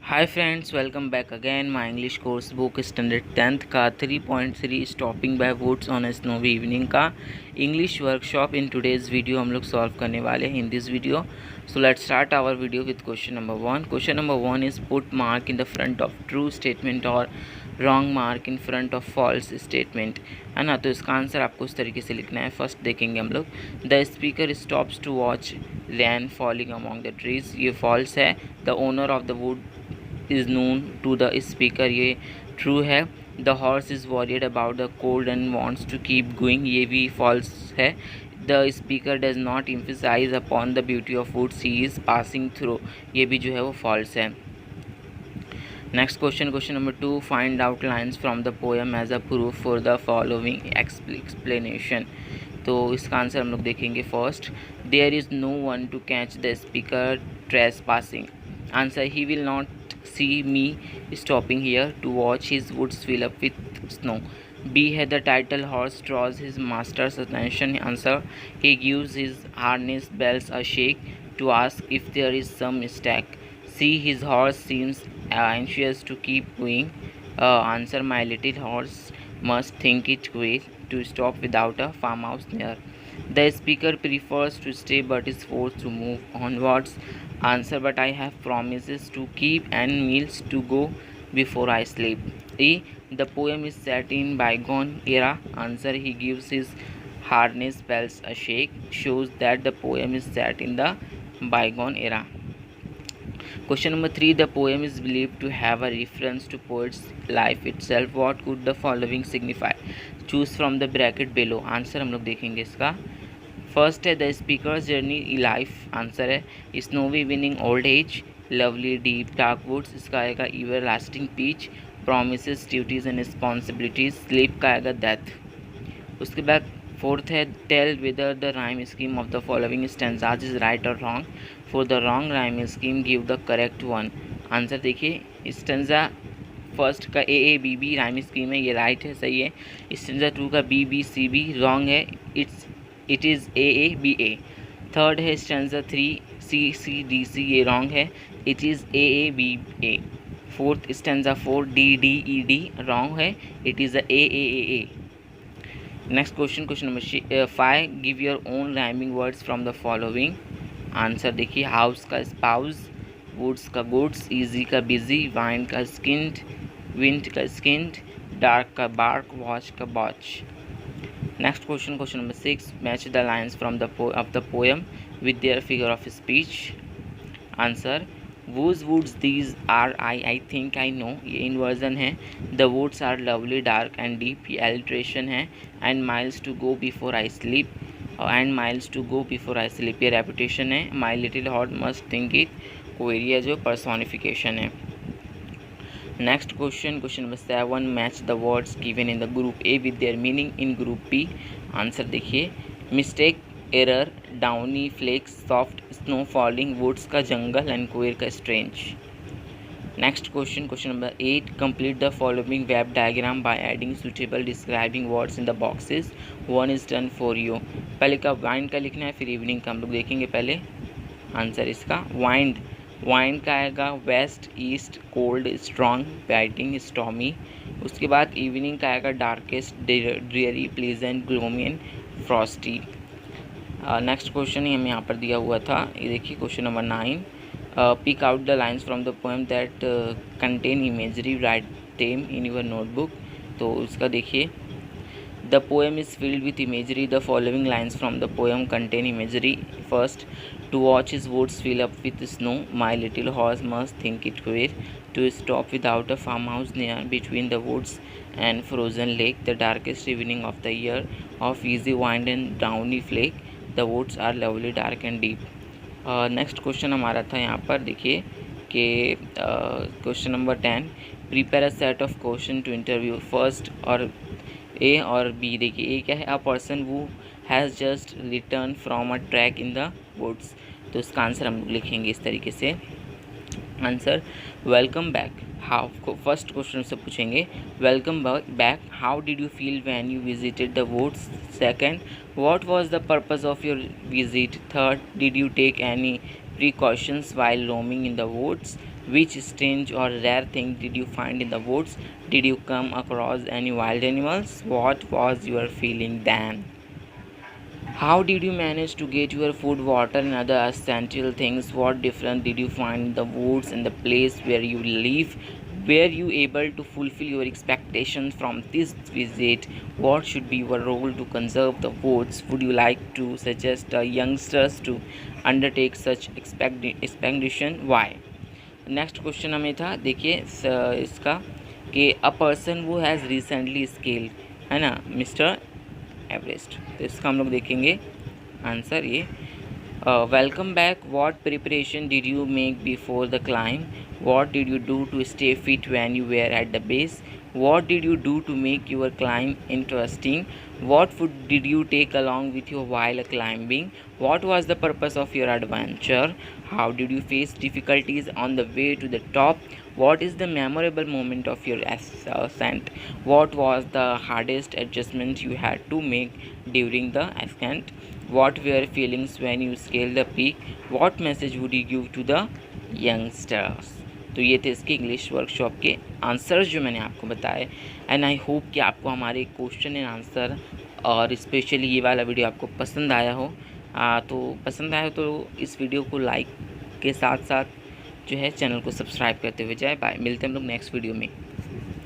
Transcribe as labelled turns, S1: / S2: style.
S1: Hi friends, welcome back again. My English course book standard 10th का 3.3 stopping by woods on a snowy evening का English workshop in today's video हम लोग solve करने वाले हैं in this video. So let's start our video with question number 1। Question number 1 is put mark in the front of true statement और wrong mark in front of false statement, है ना। तो इसका आंसर आपको इस तरीके से लिखना है। फर्स्ट देखेंगे हम लोग, the speaker stops to watch rain falling among the trees, ये फॉल्स है। The owner of the wood is known to the speaker, ये ट्रू है। The horse is worried about the cold and wants to keep going, ये भी false है। The speaker does not emphasise upon the beauty of woods he is passing through, ये भी जो है वो फॉल्स है। Next question, question number 2, find out lines from the poem as a proof for the following explanation. तो इसका answer हम लोग देखेंगे। First, there is no one to catch the speaker trespassing. Answer, he will not see me stopping here to watch his woods fill up with snow. B है, the title horse draws his master's attention. Answer, he gives his harness bells a shake to ask if there is some mistake. C, his horse seems anxious to keep going. Answer, my little horse must think it quick to stop without a farmhouse near. The speaker prefers to stay but is forced to move onwards. Answer, but I have promises to keep and meals to go before I sleep. E, the poem is set in bygone era. Answer, he gives his harness bells a shake, shows that the poem is set in the bygone era. Question number 3, the poem is believed to have a reference to poet's life itself. What could the following signify? Choose from the bracket below. Answer हम लोग देखेंगे इसका। First है, the speaker journey life. Answer है snowy evening old age, lovely deep dark woods, इसका आएगा everlasting peace, promises duties and responsibilities, sleep का आएगा डेथ। उसके बाद फोर्थ है, tell whether the rhyme scheme of the following stanzas is right और wrong. For the wrong rhyme scheme give the correct one. Answer देखिए, stanza first का A B B rhyme scheme है, ये right है, सही है। Stanza 2 का B B C B wrong है, it is A B A. Third है stanza 3 C C D C, ये रॉन्ग है, it is A B A. Fourth stanza 4 D D E D wrong है, it is A. Next question, question number 5, give your own rhyming words from the following. Answer देखिए, house का spouse, woods का goods, easy का busy, wine का skinned, wind का skinned, dark का bark, watch का watch. Next question, question number 6, match the lines from the of the poem with their figure of speech. Answer, whose woods these are I think I know, ये inversion है। The woods are lovely dark and deep, ये alliteration है। And miles to go before I sleep, and miles to go before I sleep, ये repetition है। My little heart must think it, कोएरिया जो personification है। Next question, question number 7, match the words given in the group A with their meaning in group B. Answer देखिए, mistake, error, downy flakes, soft snow falling, woods का जंगल and queer का strange. Next question, question number 8, complete the following web diagram by adding suitable describing words in the boxes. 1 is done for you. पहले का wind का लिखना है, फिर evening का हम लोग देखेंगे पहले। आंसर इसका वाइंड का आएगा west, east, cold, strong, biting, stormy. उसके बाद इवनिंग का आएगा darkest, dreary, pleasant, gloomy and frosty. Next question ही हमें यहाँ पर दिया हुआ था, ये देखिए question number 9, pick out the lines from the poem that contain imagery, write them in your notebook. तो इसका देखिए, the poem is filled with imagery. The following lines from the poem contain imagery. First, to watch his woods fill up with snow, my little horse must think it queer to stop without a farmhouse near, between the woods and frozen lake, the darkest evening of the year, of easy wind and downy flake, the woods are lovely dark and deep. Next question हमारा था यहाँ पर देखिए कि question number 10, prepare a set of question to interview. First और A और B देखिए, A क्या है, अ पर्सन वो has just return from a track in the woods. तो इसका आंसर हम लिखेंगे इस तरीके से। आंसर, welcome back, how, first question से पूछेंगे welcome back, how did you feel when you visited the woods. Second, what was the purpose of your visit. Third, did you take any precautions while roaming in the woods. Which strange or rare thing did you find in the woods? Did you come across any wild animals? What was your feeling then? How did you manage to get your food, water, and other essential things? What difference did you find in the woods and the place where you live? Were you able to fulfill your expectations from this visit? What should be your role to conserve the woods? Would you like to suggest youngsters to undertake such expedition? Why? Next question हमें था, देखिए इसका कि अ person वो has recently scaled, है ना, mister Everest. तो इसका हम लोग देखेंगे आंसर ये। Welcome back, what preparation did you make before the climb? What did you do to stay fit when you were at the base? What did you do to make your climb interesting? What food did you take along with you while climbing? What was the purpose of your adventure? How did you face difficulties on the way to the top? What is the memorable moment of your ascent? What was the hardest adjustment you had to make during the ascent? What were your feelings when you scaled the peak? What message would you give to the youngsters? तो ये थे इसके English workshop के answers जो मैंने आपको बताए। And I hope कि आपको हमारे क्वेश्चन एंड आंसर और स्पेशली ये वाला वीडियो आपको पसंद आया हो। तो पसंद आया हो तो इस वीडियो को लाइक के साथ साथ जो है चैनल को सब्सक्राइब करते हुए जाए। बाय, मिलते हैं हम लोग नेक्स्ट वीडियो में।